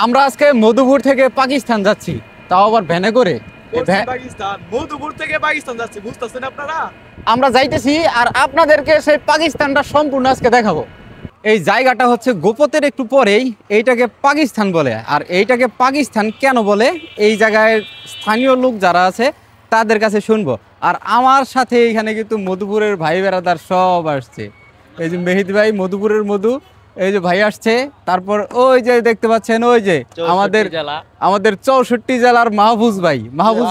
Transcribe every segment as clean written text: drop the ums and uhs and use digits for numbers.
আমরা আজকে মধুপুর থেকে পাকিস্তান যাচ্ছি, তাও আবার ভ্যানে করে। পাকিস্তান মধুপুর থেকে পাকিস্তান যাচ্ছে, বুঝতেছেন আপনারা? আমরা যাইতেছি আর আপনাদেরকে সেই পাকিস্তানটা সম্পূর্ণ আজকে দেখাবো। এই জায়গাটা হচ্ছে গোপতের একটু পরেই, এইটাকে পাকিস্তান বলে। আর এইটাকে পাকিস্তান কেন বলে, এই জায়গায় স্থানীয় লোক যারা আছে তাদের কাছে শুনবো। আর আমার সাথে এখানে কিন্তু মধুপুরের ভাই বেড়াদার সব আসছে। এই যে মেহিদি ভাই, মধুপুরের মধু, এই যে ভাই আসছে। তারপর ওই যে দেখতে পাচ্ছেন, ওই যে আমাদের 64 জেলার মাহফুজ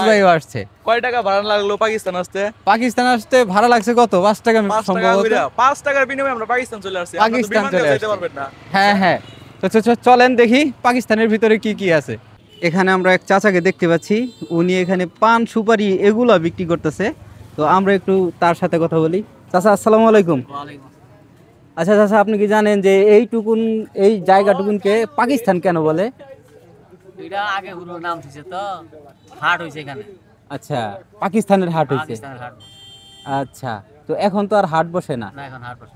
ভাইও আসছে। কয় টাকা ভাড়া লাগলো পাকিস্তান আসতে ভাড়া লাগছে কত? 5 টাকা সম্ভবত। 5 টাকার বিনিময়ে আমরা পাকিস্তান চলে আসছি। পাকিস্তান চলে আসছে। পারবেন না। হ্যাঁ হ্যাঁ, তো চলেন দেখি পাকিস্তানের ভিতরে কি কি আছে। এখানে আমরা এক চাচাকে দেখতে পাচ্ছি, উনি এখানে পান সুপারি এগুলা বিক্রি করতেছে। তো আমরা একটু তার সাথে কথা বলি। চাচা, আসসালামু আলাইকুম। আচ্ছা চাচা, আপনি কি জানেন যে এই জায়গাটুকুনকে পাকিস্তান কেন বলে? এটা আগে হলো নাম দিছে তো হাট হইছে এখানে। আচ্ছা, পাকিস্তানের হাট হইছে। পাকিস্তানের হাট। আচ্ছা, তো এখন তো আর হাট বসে না। না, এখন হাট বসে।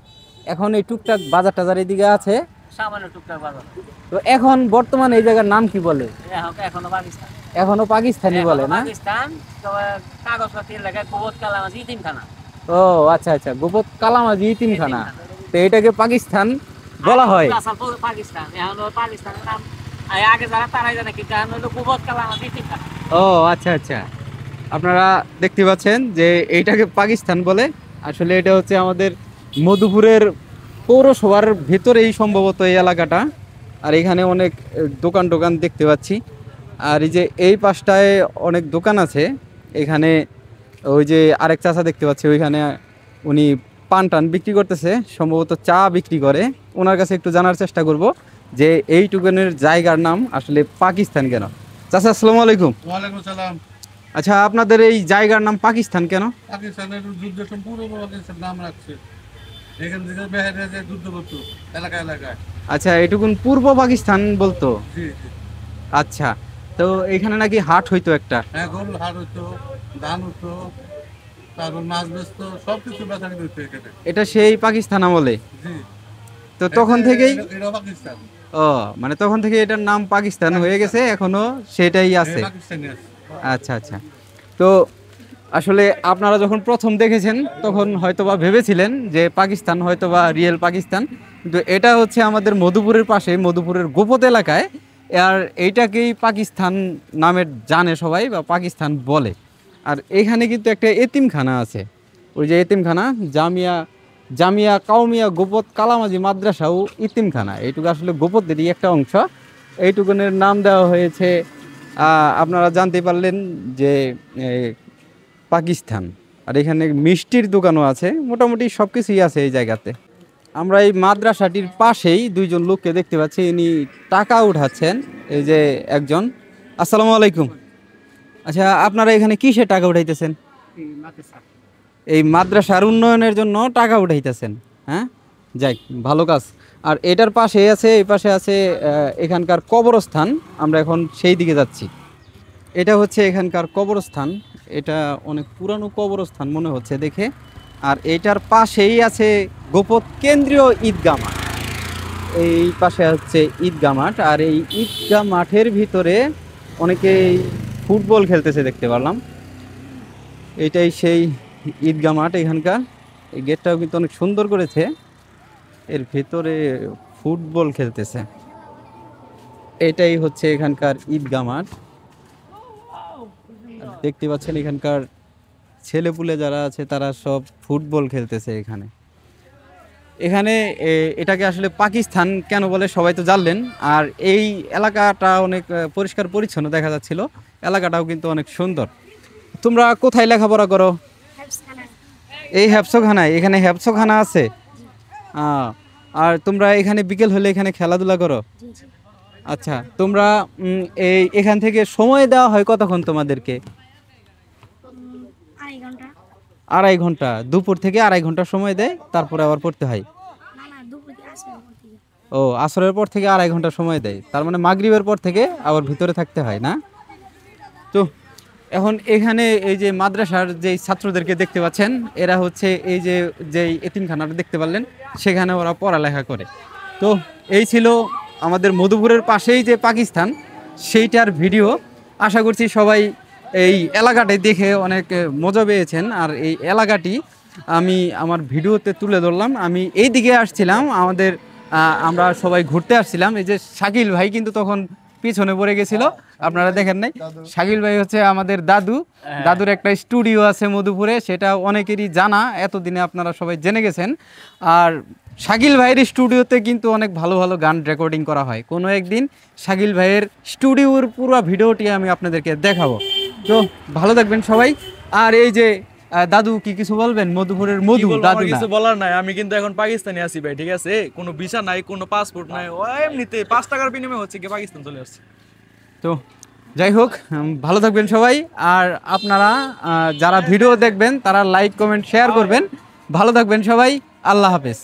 এখন এই টুকটাক বাজার টাজার এদিকে আছে। সামান্য টুকটাক বাজার। তো এখন বর্তমানে এই জায়গার নাম কি বলে? এখনো পাকিস্তান। এখনো পাকিস্তানি বলে না? পাকিস্তান কাগজপত্র এলাকায় কুবত কালামাজি ইতিমখানা। ও আচ্ছা আচ্ছা, গোপত কালামাজি ইতিমখানা। তো এটাকে পাকিস্তান বলা হয়। পাকিস্তান এখন পাকিস্তানের নাম আগে যারা তারাই জানে, কিন্তু এখন হলো কুবত কালামাজি ইতিমখানা। ও আচ্ছা আচ্ছা, আপনারা দেখতে পাচ্ছেন যে এইটাকে পাকিস্তান বলে। আসলে এটা হচ্ছে আমাদের মধুপুরের পৌরসভার ভেতরেই সম্ভবত এই এলাকাটা। আর এখানে অনেক দোকান টোকান দেখতে পাচ্ছি। আর এই যে এই পাশটায় অনেক দোকান আছে। এখানে ওই যে আরেক চাচা দেখতে পাচ্ছি, ওইখানে উনি পান টান বিক্রি করতেছে, সম্ভবত চা বিক্রি করে। ওনার কাছে একটু জানার চেষ্টা করব যে এইটুকুনের জায়গার নাম আসলে পাকিস্তান কেন। চাচা, আসসালামু আলাইকুম। ওয়ালাইকুম সালাম। আচ্ছা, আপনাদের এই জায়গার নাম পাকিস্তান কেন? পাকিস্তানের যুদ্ধ সম্পূর্ণ পাকিস্তান নাম রাখছে, এখান থেকে বেহেরে যে যুদ্ধ করতো এলাকা এলাকায়। আচ্ছা, এটুকুন পূর্ব পাকিস্তান বলতো। জি জি। আচ্ছা, তো এখানে নাকি হাট হইতো একটা। হ্যাঁ, গরুর হাট হতো, ধান হতো, তারপর মাছ বেচতো, সবকিছু বেচানি করতো এখানে। এটা সেই পাকিস্তান আমলে। জি। তো তখন থেকেই এটা পাকিস্তান। ও, মানে তখন থেকে এটার নাম পাকিস্তান হয়ে গেছে, এখনো সেটাই আছে। পাকিস্তানি আছে। আচ্ছা আচ্ছা, তো আসলে আপনারা যখন প্রথম দেখেছেন তখন হয়তোবা ভেবেছিলেন যে পাকিস্তান হয়তোবা রিয়েল পাকিস্তান, কিন্তু এটা হচ্ছে আমাদের মধুপুরের পাশে, মধুপুরের গোপত এলাকায়। আর এইটাকেই পাকিস্তান নামে জানে সবাই, বা পাকিস্তান বলে। আর এখানে কিন্তু একটা এতিমখানা আছে, ওই যে এতিমখানা, জামিয়া কাউমিয়া গোপত কালামাজি মাদ্রাসা ও ইতিমখানা। এইটুকু আসলে গোপতেরই একটা অংশ। এইটুকুনের নাম দেওয়া হয়েছে, আপনারা জানতে পারলেন যে পাকিস্তান। আর এখানে মিষ্টির দোকানও আছে, মোটামুটি সব কিছুই আছে এই জায়গাতে। আমরা এই মাদ্রাসাটির পাশেই দুইজন লোককে দেখতে পাচ্ছি, ইনি টাকা উঠাচ্ছেন। এই যে একজন। আসসালামু আলাইকুম। আচ্ছা, আপনারা এখানে কিসে টাকা উঠাইতেছেন? এই মাদ্রাসার উন্নয়নের জন্য টাকা উঠাইতেছেন? হ্যাঁ, যাই, ভালো কাজ। আর এটার পাশে আছে, এই পাশে আছে এখানকার কবরস্থান। আমরা এখন সেই দিকে যাচ্ছি। এটা হচ্ছে এখানকার কবরস্থান। এটা অনেক পুরানো কবরস্থান মনে হচ্ছে দেখে। আর এটার পাশেই আছে গোপত কেন্দ্রীয় ঈদগাহ মাঠ। এই পাশে হচ্ছে ঈদগাহ মাঠ। আর এই ঈদগাহ মাঠের ভিতরে অনেকেই ফুটবল খেলতেছে দেখতে পারলাম। এটাই সেই ঈদগাহ মাঠ এখানকার। এই গেটটাও কিন্তু অনেক সুন্দর করেছে, এর ভিতরে ফুটবল খেলতেছে। এটাই হচ্ছে এখানকার ঈদগাহ মাঠ। দেখতে পাচ্ছেন এখানকার ছেলেপুলে যারা আছে তারা সব ফুটবল খেলতেছে এখানে। এটাকে আসলে পাকিস্তান কেন বলে সবাই তো জানলেন। আর এই এলাকাটা অনেক পরিষ্কার পরিচ্ছন্ন দেখা যাচ্ছিল, এলাকাটাও কিন্তু অনেক সুন্দর। তোমরা কোথায় লেখাপড়া করো? এই হ্যাপসখানায়? এখানে হ্যাপসখানা আছে। আর তোমরা এখানে বিকেল হলে এখানে খেলাধুলা করো? আচ্ছা, তোমরা এখান থেকে সময় দেওয়া হয় কতক্ষণ তোমাদেরকে? 2.5 ঘন্টা। দুপুর থেকে 2.5 ঘন্টা সময় দেয়, তারপরে আবার পড়তে হয়? ও, আসরের পর থেকে 2.5 ঘন্টা সময় দেয়, তার মানে মাগরিবের পর থেকে আবার ভিতরে থাকতে হয় না? তো এখন এখানে এই যে মাদ্রাসার যে ছাত্রদেরকে দেখতে পাচ্ছেন, এরা হচ্ছে এই যে এতিমখানাটা দেখতে পারলেন, সেখানে ওরা পড়ালেখা করে। তো এই ছিল আমাদের মধুপুরের পাশেই যে পাকিস্তান সেইটার ভিডিও। আশা করছি সবাই এই এলাকাটাই দেখে অনেক মজা পেয়েছেন। আর এই এলাকাটি আমি আমার ভিডিওতে তুলে ধরলাম। আমি এই দিকে আসছিলাম, আমরা সবাই ঘুরতে আসছিলাম। এই যে শাকিল ভাই কিন্তু তখন পিছনে পড়ে গেছিল, আপনারা দেখেন নাই। শাকিল ভাই হচ্ছে আমাদের দাদুর একটা স্টুডিও আছে মধুপুরে, সেটা অনেকেরই জানা, এতদিনে আপনারা সবাই জেনে গেছেন। আর শাকিল ভাইয়ের স্টুডিওতে কিন্তু অনেক ভালো ভালো গান রেকর্ডিং করা হয়। কোনো একদিন শাকিল ভাইয়ের স্টুডিওর পুরো ভিডিওটি আমি আপনাদেরকে দেখাবো। তো ভালো থাকবেন সবাই। আর এই যে দাদু কি কিছু বলবেন? মধুপুরের মধু দাদু না। কিছু বলার নাই, আমি কিন্তু এখন পাকিস্তানে আছি ভাই, ঠিক আছে? কোনো ভিসা নাই, কোনো পাসপোর্ট নাই, ও এমনিতে 5 টাকার বিনিময়ে হচ্ছে কি পাকিস্তান চলে আসছে। তো যাই হোক, ভালো থাকবেন সবাই। আর আপনারা যারা ভিডিও দেখবেন তারা লাইক কমেন্ট শেয়ার করবেন। ভালো থাকবেন সবাই, আল্লাহ হাফেজ।